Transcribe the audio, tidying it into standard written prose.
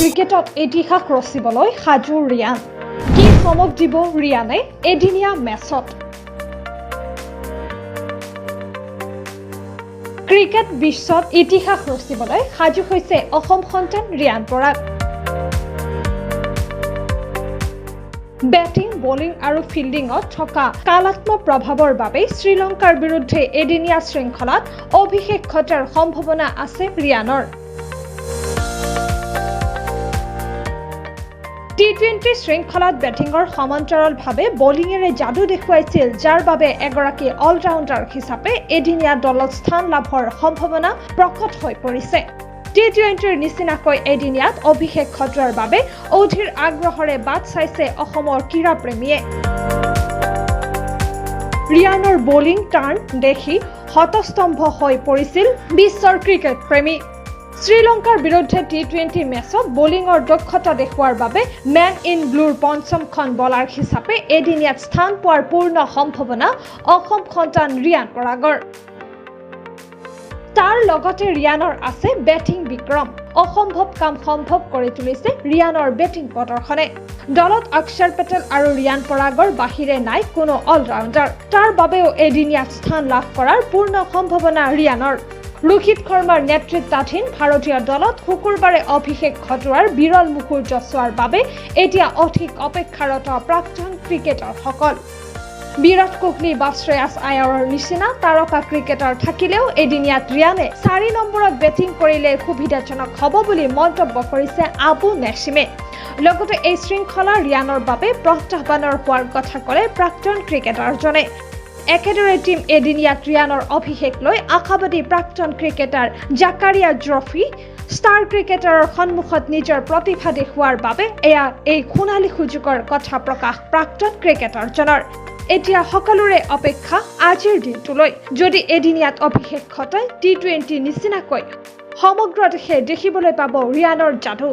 ক্ৰিকেটত ইতিহাস ৰচিবলৈ সাজু ৰিয়ান। কি চমক দিব ৰিয়ানে এদিনীয়া মেচত? ক্ৰিকেট বিশ্বত ইতিহাস ৰচিবলৈ সাজু হৈছে অসম সন্তান ৰিয়ান পৰাগ। বেটিং, বলিং আৰু ফিল্ডিঙত থকা কালাত্মক প্ৰভাৱৰ বাবে শ্ৰীলংকাৰ বিৰুদ্ধে এদিনীয়া শৃংখলাত অভিষেক ঘটাৰ সম্ভাৱনা আছে ৰিয়ানৰ। টি-20 শৃংখলাত বেটিঙৰ সমান্তৰালভাৱে বলিঙেৰে যাদু দেখুৱাইছিল, যাৰ বাবে এগৰাকী অলৰাউণ্ডাৰ হিচাপে এদিনীয়া দলত স্থান লাভৰ সম্ভাৱনা প্ৰকট হৈ পৰিছে। টি-20ৰ নিচিনাকৈ এদিনীয়াত অভিষেক ঘটোৱাৰ বাবে অধীৰ আগ্ৰহেৰে বাট চাইছে অসমৰ ক্ৰীড়া প্ৰেমীয়ে। ৰিয়ানৰ বলিং টাৰ্ণ দেখি হতস্তম্ভ হৈ পৰিছিল বিশ্বৰ ক্ৰিকেট প্ৰেমী। শ্ৰীলংকাৰ বিৰুদ্ধে টি-20 মেচত বলিঙৰ দক্ষতা দেখুওৱাৰ বাবে মেন ইন ব্লুৰ পঞ্চমখন বলাৰ হিচাপে এদিনীয়াত স্থান পোৱাৰ পূৰ্ণ সম্ভাৱনা অসম সন্তান ৰিয়ান পৰাগৰ। তাৰ লগতে ৰিয়ানৰ আছে বেটিং বিক্ৰম। অসম্ভৱ কাম সম্ভৱ কৰি তুলিছে ৰিয়ানৰ বেটিং প্ৰদৰ্শনে। দলত অক্ষৰ পেটেল আৰু ৰিয়ান পৰাগৰ বাহিৰে নাই কোনো অলৰাউণ্ডাৰ। তাৰ বাবেও এদিনীয়াত স্থান লাভ কৰাৰ পূৰ্ণ সম্ভাৱনা ৰিয়ানৰ। ৰোহিত শৰ্মাৰ নেতৃত্বাধীন ভাৰতীয় দলত শুকুৰবাৰে অভিষেক ঘটোৱাৰ বিৰল মুহূৰ্ত চোৱাৰ বাবে এতিয়া অধিক অপেক্ষাৰত প্ৰাক্তন ক্ৰিকেটাৰসকল। বিৰাট কোহলি বা শ্ৰেয়াছ আয়াৰৰ নিচিনা তাৰকা ক্ৰিকেটাৰ থাকিলেও এদিনীয়াত ৰিয়ানে 4 নম্বৰত বেটিং কৰিলে সুবিধাজনক হ'ব বুলি মন্তব্য কৰিছে আবু নেছিমে। লগতে এই শৃংখলা ৰিয়ানৰ বাবে প্ৰত্যাহ্বানৰ হোৱাৰ কথা ক'লে প্ৰাক্তন ক্ৰিকেটাৰজনে। একেদৰে টীম এদিনীয়াত ৰিয়ানৰ অভিষেক লৈ আশাবাদী প্ৰাক্তন ক্ৰিকেটাৰ জাকাৰিয়া জফ্ৰি। ষ্টাৰ ক্ৰিকেটাৰৰ সন্মুখত নিজৰ প্ৰতিভা দেখুওৱাৰ বাবে এয়া এই সোণালী সুযোগৰ কথা প্ৰকাশ প্ৰাক্তন ক্ৰিকেটাৰজনৰ। এতিয়া সকলোৰে অপেক্ষা আজিৰ দিনটোলৈ। যদি এদিনীয়াত অভিষেক ঘটায় টি-20 নিচিনাকৈ সমগ্ৰ দেশে দেখিবলৈ পাব ৰিয়ানৰ যাদু।